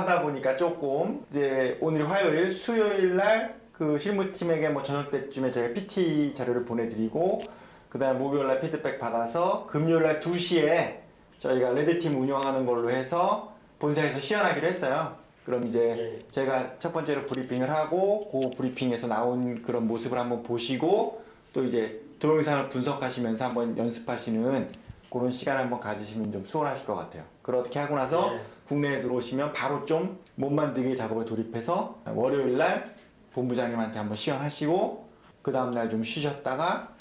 하다 보니까 조금 이제 오늘이 화요일, 수요일 날 그 실무팀에게 뭐 저녁 때쯤에 저희가 PT 자료를 보내드리고 그 다음에 목요일 날 피드백 받아서 금요일 날 2시에 저희가 레드팀 운영하는 걸로 해서 본사에서 시연하기로 했어요. 그럼 이제 제가 첫 번째로 브리핑을 하고 그 브리핑에서 나온 그런 모습을 한번 보시고 또 이제 동영상을 분석하시면서 한번 연습하시는 그런 시간을 한번 가지시면 좀 수월하실 것 같아요. 그렇게 하고 나서 국내에 들어오시면 바로 좀 몸 만들기 작업에 돌입해서 월요일 날 본부장님한테 한번 시연하시고 그 다음날 좀 쉬셨다가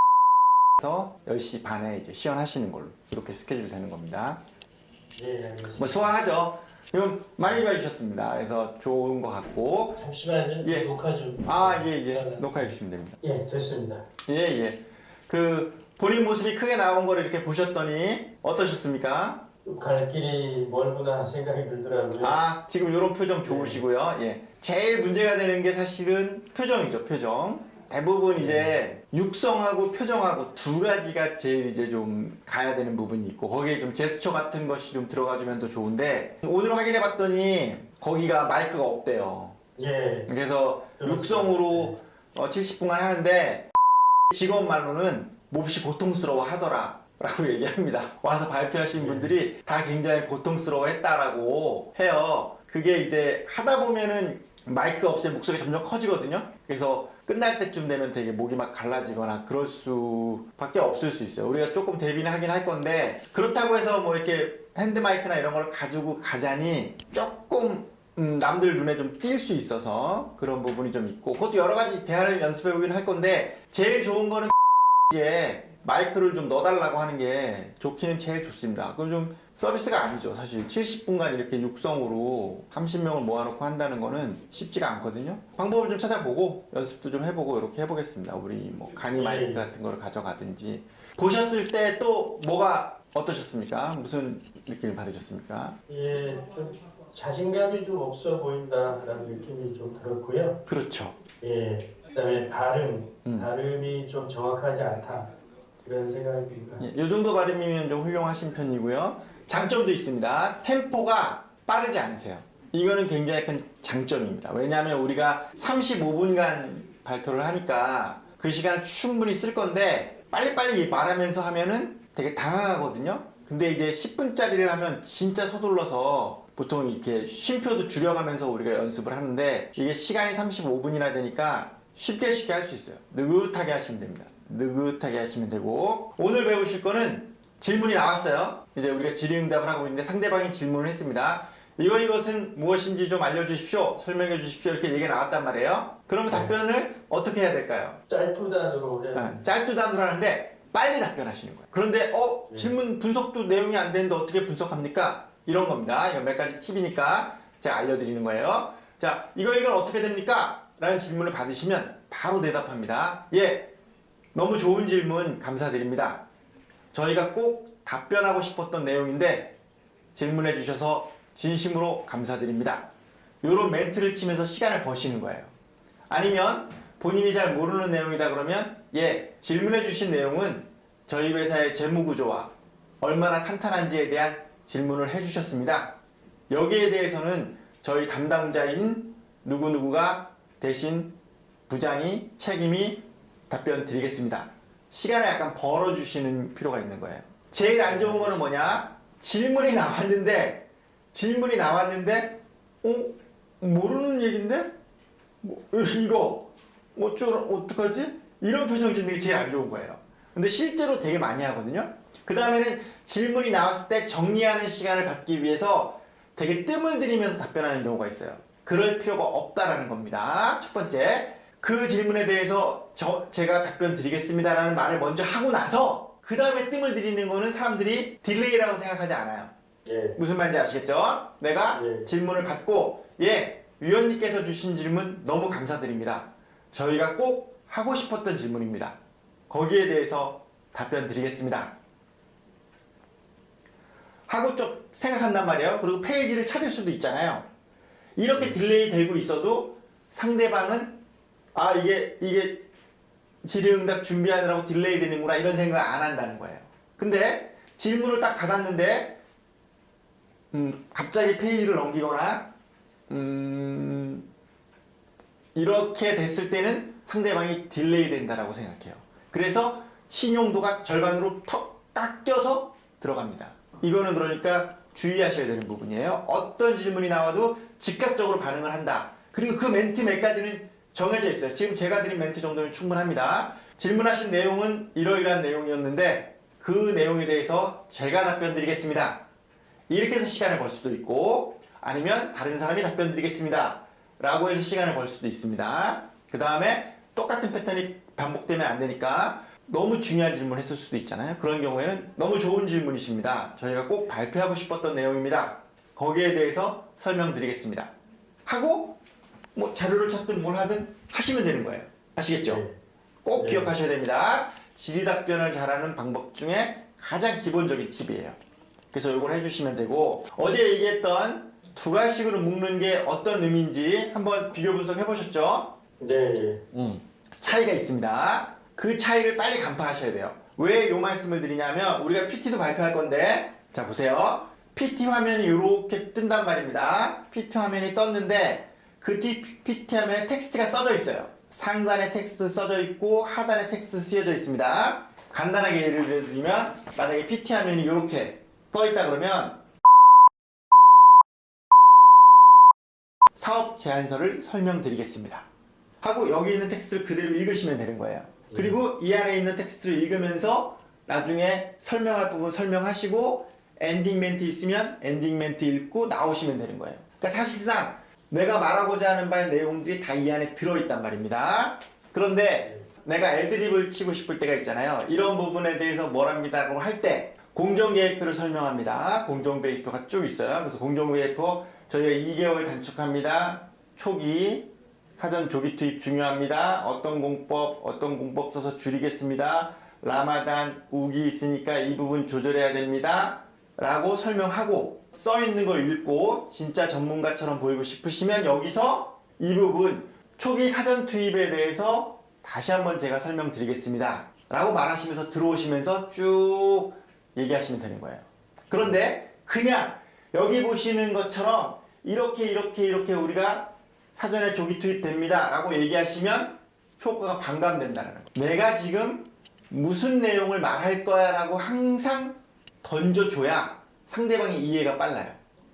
10시 반에 이제 시연하시는 걸로 이렇게 스케줄 되는 겁니다. 뭐 수월하죠. 이건 많이 좋아해주셨습니다. 그래서 좋은 것 같고. 잠시만요. 녹화 좀. 녹화해 주시면 됩니다. 예, 됐습니다. 그 본인 모습이 크게 나온 거를 이렇게 보셨더니 어떠셨습니까? 갈 길이 멀구나 생각이 들더라고요. 지금 이런 표정 좋으시고요. 제일 문제가 되는 게 사실은 표정이죠, 표정. 대부분 이제 육성하고 표정하고 두 가지가 제일 이제 좀 가야 되는 부분이 있고 거기에 좀 제스처 같은 것이 좀 들어가주면 더 좋은데 오늘 확인해 봤더니 거기가 마이크가 없대요. 그래서 육성으로 70분간 하는데 직원 말로는 몹시 고통스러워 하더라 라고 얘기합니다. 와서 발표하신 분들이 다 굉장히 고통스러워 했다라고 해요. 그게 이제 하다 보면은 마이크가 없으면 목소리가 점점 커지거든요. 그래서 끝날 때쯤 되면 되게 목이 막 갈라지거나 그럴 수밖에 없을 수 있어요. 우리가 조금 대비는 하긴 할 건데 그렇다고 해서 뭐 이렇게 핸드 마이크나 이런 걸 가지고 가자니 조금 남들 눈에 좀 띌 수 있어서 그런 부분이 좀 있고 그것도 여러 가지 대화를 연습해 보긴 할 건데 제일 좋은 거는 에 마이크를 좀 넣어달라고 하는 게 좋기는 제일 좋습니다. 그럼 좀 서비스가 아니죠. 사실 70분간 이렇게 육성으로 30명을 모아놓고 한다는 거는 쉽지가 않거든요. 방법을 좀 찾아보고 연습도 좀 해보고 이렇게 해보겠습니다. 우리 뭐 간이 마이크 같은 거를 가져가든지. 보셨을 때 또 뭐가 어떠셨습니까? 무슨 느낌을 받으셨습니까? 좀 자신감이 좀 없어 보인다라는 느낌이 좀 들었고요. 그렇죠. 그다음에 발음이 좀 정확하지 않다 이런 생각이 듭니다. 이 정도 발음이면 좀 훌륭하신 편이고요. 장점도 있습니다. 템포가 빠르지 않으세요. 이거는 굉장히 큰 장점입니다. 왜냐하면 우리가 35분간 발표를 하니까 그 시간을 충분히 쓸 건데 빨리빨리 말하면서 하면은 되게 당황하거든요. 근데 이제 10분짜리를 하면 진짜 서둘러서 보통 이렇게 쉼표도 줄여가면서 우리가 연습을 하는데 이게 시간이 35분이나 되니까 쉽게 할 수 있어요. 느긋하게 하시면 됩니다. 느긋하게 하시면 되고 오늘 배우실 거는 질문이 나왔어요. 이제 우리가 질의응답을 하고 있는데 상대방이 질문을 했습니다. 이것은 무엇인지 좀 알려주십시오. 설명해 주십시오. 이렇게 얘기가 나왔단 말이에요. 그러면 답변을 어떻게 해야 될까요? 짤투단으로 해요. 짤투단으로 하는데 빨리 답변하시는 거예요. 그런데 질문 분석도 내용이 안 되는데 어떻게 분석합니까? 이런 겁니다. 이건 몇 가지 팁이니까 제가 알려드리는 거예요. 자, 이건 어떻게 됩니까? 라는 질문을 받으시면 바로 대답합니다. 너무 좋은 질문 감사드립니다. 저희가 꼭 답변하고 싶었던 내용인데 질문해 주셔서 진심으로 감사드립니다. 이런 멘트를 치면서 시간을 버시는 거예요. 아니면 본인이 잘 모르는 내용이다 그러면 질문해 주신 내용은 저희 회사의 재무구조와 얼마나 탄탄한지에 대한 질문을 해주셨습니다. 여기에 대해서는 저희 담당자인 누구누구가 대신 부장이 책임이 답변 드리겠습니다. 시간을 약간 벌어주시는 필요가 있는 거예요. 제일 안 좋은 거는 뭐냐? 질문이 나왔는데 모르는 얘긴데? 이거 어떡하지? 이런 표정 짓는 게 제일 안 좋은 거예요. 근데 실제로 되게 많이 하거든요. 그 다음에는 질문이 나왔을 때 정리하는 시간을 받기 위해서 되게 뜸을 들이면서 답변하는 경우가 있어요. 그럴 필요가 없다라는 겁니다. 첫 번째, 그 질문에 대해서 제가 답변 드리겠습니다라는 말을 먼저 하고 나서 그 다음에 뜸을 들이는 거는 사람들이 딜레이라고 생각하지 않아요. 무슨 말인지 아시겠죠? 내가 질문을 받고 위원님께서 주신 질문 너무 감사드립니다. 저희가 꼭 하고 싶었던 질문입니다. 거기에 대해서 답변 드리겠습니다. 하고 좀 생각한단 말이에요. 그리고 페이지를 찾을 수도 있잖아요. 이렇게 딜레이 되고 있어도 상대방은 이게 질의응답 준비하느라고 딜레이 되는구나 이런 생각 안 한다는 거예요. 근데 질문을 딱 받았는데 갑자기 페이지를 넘기거나 이렇게 됐을 때는 상대방이 딜레이 된다라고 생각해요. 그래서 신용도가 절반으로 턱 깎여서 들어갑니다. 이거는 그러니까 주의하셔야 되는 부분이에요. 어떤 질문이 나와도 즉각적으로 반응을 한다. 그리고 그 멘트 몇 가지는 정해져 있어요. 지금 제가 드린 멘트 정도면 충분합니다. 질문하신 내용은 이러이러한 내용이었는데 그 내용에 대해서 제가 답변 드리겠습니다. 이렇게 해서 시간을 벌 수도 있고, 아니면 다른 사람이 답변 드리겠습니다 라고 해서 시간을 벌 수도 있습니다. 그 다음에 똑같은 패턴이 반복되면 안 되니까 너무 중요한 질문을 했을 수도 있잖아요. 그런 경우에는 너무 좋은 질문이십니다, 저희가 꼭 발표하고 싶었던 내용입니다, 거기에 대해서 설명드리겠습니다 하고 뭐 자료를 찾든 뭘 하든 하시면 되는 거예요. 아시겠죠? 네. 꼭 네. 기억하셔야 됩니다. 질의답변을 잘하는 방법 중에 가장 기본적인 팁이에요. 그래서 이걸 해주시면 되고, 어제 얘기했던 두 가지식으로 묶는 게 어떤 의미인지 한번 비교 분석해 보셨죠? 네. 차이가 있습니다. 그 차이를 빨리 간파하셔야 돼요. 왜 이 말씀을 드리냐면, 우리가 PT도 발표할 건데, 자 보세요. PT 화면이 이렇게 뜬단 말입니다. PT 화면이 떴는데 그 뒤 PT 화면에 텍스트가 써져 있어요. 상단에 텍스트 써져 있고 하단에 텍스트 쓰여져 있습니다. 간단하게 예를 들면, 만약에 PT 화면이 이렇게 떠 있다 그러면 사업 제안서를 설명드리겠습니다 하고 여기 있는 텍스트를 그대로 읽으시면 되는 거예요. 그리고 이 안에 있는 텍스트를 읽으면서 나중에 설명할 부분 설명하시고, 엔딩 멘트 있으면 엔딩 멘트 읽고 나오시면 되는 거예요. 그러니까 사실상 내가 말하고자 하는 바의 내용들이 다 이 안에 들어있단 말입니다. 그런데 내가 애드립을 치고 싶을 때가 있잖아요. 이런 부분에 대해서 뭐랍니다 라고 할 때 공정계획표를 설명합니다. 공정계획표가 쭉 있어요. 그래서 공정계획표 저희가 2개월 단축합니다. 초기 사전 조기 투입 중요합니다. 어떤 공법 써서 줄이겠습니다. 라마단 우기 있으니까 이 부분 조절해야 됩니다 라고 설명하고, 써 있는 걸 읽고 진짜 전문가처럼 보이고 싶으시면 여기서 이 부분 초기 사전 투입에 대해서 다시 한번 제가 설명드리겠습니다 라고 말하시면서 들어오시면서 쭉 얘기하시면 되는 거예요. 그런데 그냥 여기 보시는 것처럼 이렇게 우리가 사전에 조기 투입됩니다 라고 얘기하시면 효과가 반감된다는 거예요. 내가 지금 무슨 내용을 말할 거야 라고 항상 던져줘야 상대방의 이해가 빨라요.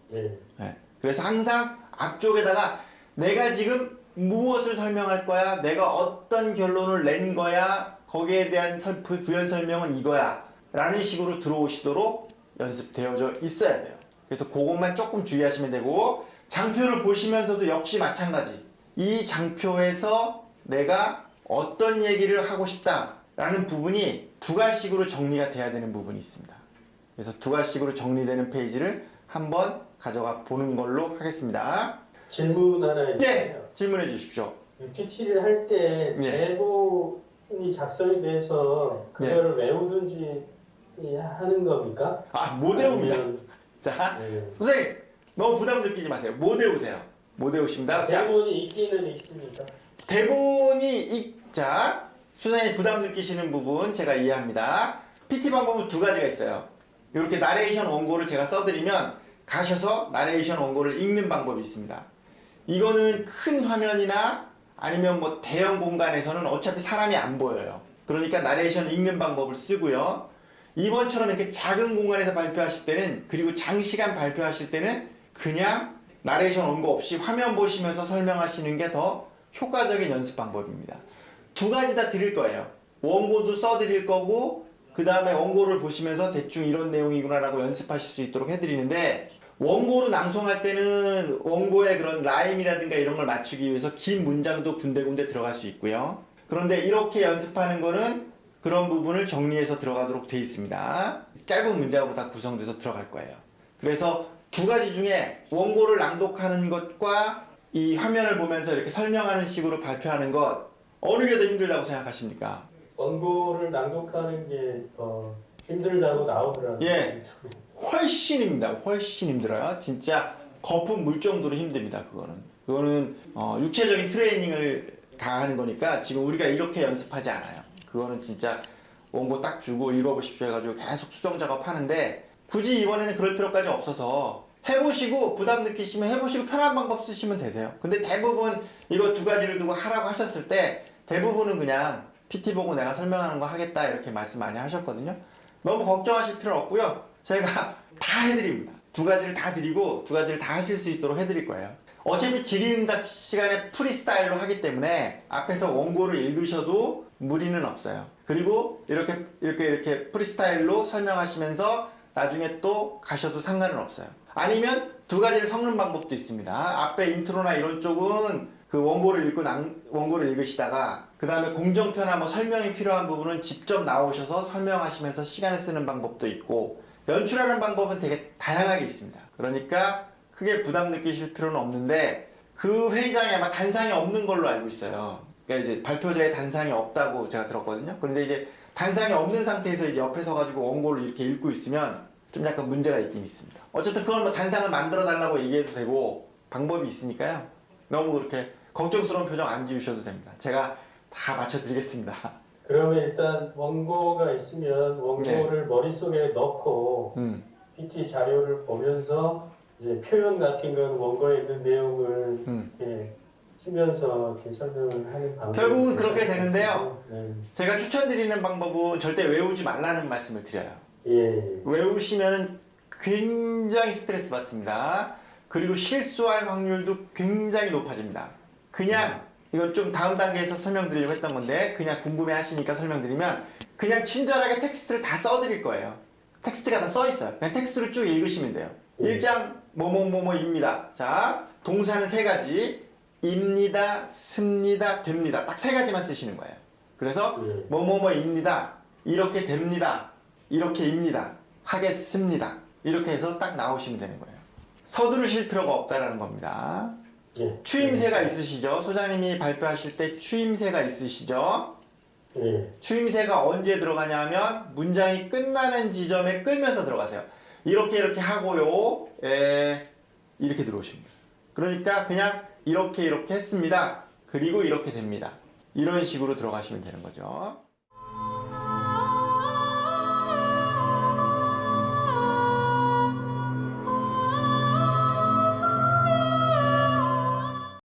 네. 네. 그래서 항상 앞쪽에다가 내가 지금 무엇을 설명할 거야, 내가 어떤 결론을 낸 거야, 거기에 대한 부연 설명은 이거야 라는 식으로 들어오시도록 연습되어져 있어야 돼요. 그래서 그것만 조금 주의하시면 되고, 장표를 보시면서도 역시 마찬가지. 이 장표에서 내가 어떤 얘기를 하고 싶다 라는 부분이 두 가지식으로 정리가 돼야 되는 부분이 있습니다. 그래서 두 가지식으로 정리되는 페이지를 한번 가져가 보는 걸로 하겠습니다. 질문 하나 있어요. 네, 질문해 주십시오. PT를 할 때 네. 대본이 작성이 돼서 그거를 외우든지 하는 겁니까? 아, 못 외웁니다. 아니면- 자, 네. 선생님 너무 부담 느끼지 마세요. 못 외우세요. 못 외우십니다. 자, 대본이 있기는 있습니까? 대본이 자, 수상이 부담 느끼시는 부분 제가 이해합니다. PT 방법은 두 가지가 있어요. 이렇게 나레이션 원고를 제가 써드리면 가셔서 나레이션 원고를 읽는 방법이 있습니다. 이거는 큰 화면이나 아니면 뭐 대형 공간에서는 어차피 사람이 안 보여요. 그러니까 나레이션 읽는 방법을 쓰고요. 이번처럼 이렇게 작은 공간에서 발표하실 때는, 그리고 장시간 발표하실 때는 그냥 나레이션 원고 없이 화면 보시면서 설명하시는 게 더 효과적인 연습 방법입니다. 두 가지 다 드릴 거예요. 원고도 써드릴 거고, 그 다음에 원고를 보시면서 대충 이런 내용이구나 라고 연습하실 수 있도록 해드리는데, 원고로 낭송할 때는 원고의 그런 라임이라든가 이런 걸 맞추기 위해서 긴 문장도 군데군데 들어갈 수 있고요. 그런데 이렇게 연습하는 거는 그런 부분을 정리해서 들어가도록 되어 있습니다. 짧은 문장으로 다 구성돼서 들어갈 거예요. 그래서 두 가지 중에 원고를 낭독하는 것과 이 화면을 보면서 이렇게 설명하는 식으로 발표하는 것, 어느 게 더 힘들다고 생각하십니까? 원고를 낭독하는 게 더 힘들다고 나오더라고요. 예. 훨씬 힘들다. 훨씬 힘들어요. 진짜 거품 물 정도로 힘듭니다. 그거는 육체적인 트레이닝을 가하는 거니까 지금 우리가 이렇게 연습하지 않아요. 그거는 진짜 원고 딱 주고 읽어보십시오 해가지고 계속 수정 작업하는데, 굳이 이번에는 그럴 필요까지 없어서 해보시고 부담 느끼시면 해보시고 편한 방법 쓰시면 되세요. 근데 대부분 이거 두 가지를 두고 하라고 하셨을 때 대부분은 그냥 PT 보고 내가 설명하는 거 하겠다 이렇게 말씀 많이 하셨거든요. 너무 걱정하실 필요 없고요. 제가 다 해드립니다. 두 가지를 다 드리고 두 가지를 다 하실 수 있도록 해드릴 거예요. 어차피 질의응답 시간에 프리스타일로 하기 때문에 앞에서 원고를 읽으셔도 무리는 없어요. 그리고 이렇게 프리스타일로 설명하시면서 나중에 또 가셔도 상관은 없어요. 아니면 두 가지를 섞는 방법도 있습니다. 앞에 인트로나 이런 쪽은 그 원고를 읽으시다가 그 다음에 공정표나 뭐 설명이 필요한 부분은 직접 나오셔서 설명하시면서 시간을 쓰는 방법도 있고 연출하는 방법은 되게 다양하게 있습니다. 그러니까 크게 부담 느끼실 필요는 없는데 그 회의장에 아마 단상이 없는 걸로 알고 있어요. 그러니까 이제 발표자의 단상이 없다고 제가 들었거든요. 그런데 이제 단상이 없는 상태에서 이제 옆에 서가지고 원고를 이렇게 읽고 있으면 좀 약간 문제가 있긴 있습니다. 어쨌든 그건 뭐 단상을 만들어 달라고 얘기해도 되고 방법이 있으니까요. 너무 그렇게 걱정스러운 표정 안 지으셔도 됩니다. 제가 다 맞춰드리겠습니다. 그러면 일단 원고가 있으면 원고를 머릿속에 넣고 PT 자료를 보면서 이제 표현 같은 건 원고에 있는 내용을 이렇게 쓰면서 이렇게 설명을 하는 방법. 결국은 그렇게 되는데요. 네. 제가 추천드리는 방법은 절대 외우지 말라는 말씀을 드려요. 예. 외우시면 굉장히 스트레스 받습니다. 그리고 실수할 확률도 굉장히 높아집니다. 그냥 이건 좀 다음 단계에서 설명드리려고 했던 건데 그냥 궁금해 하시니까 설명드리면 그냥 친절하게 텍스트를 다 써드릴 거예요. 텍스트가 다 써있어요. 그냥 텍스트를 쭉 읽으시면 돼요. 1장 뭐뭐뭐뭐입니다. 자, 동사는 세 가지. 입니다, 습니다, 됩니다. 딱 세 가지만 쓰시는 거예요. 그래서 뭐뭐뭐입니다. 이렇게 됩니다. 이렇게입니다. 하겠습니다. 이렇게 해서 딱 나오시면 되는 거예요. 서두르실 필요가 없다라는 겁니다. 예. 추임새가 있으시죠? 소장님이 발표하실 때 추임새가 있으시죠? 예. 추임새가 언제 들어가냐 하면 문장이 끝나는 지점에 끌면서 들어가세요. 이렇게 하고요. 이렇게 들어오십니다. 그러니까 그냥 이렇게 했습니다. 그리고 이렇게 됩니다. 이런 식으로 들어가시면 되는 거죠.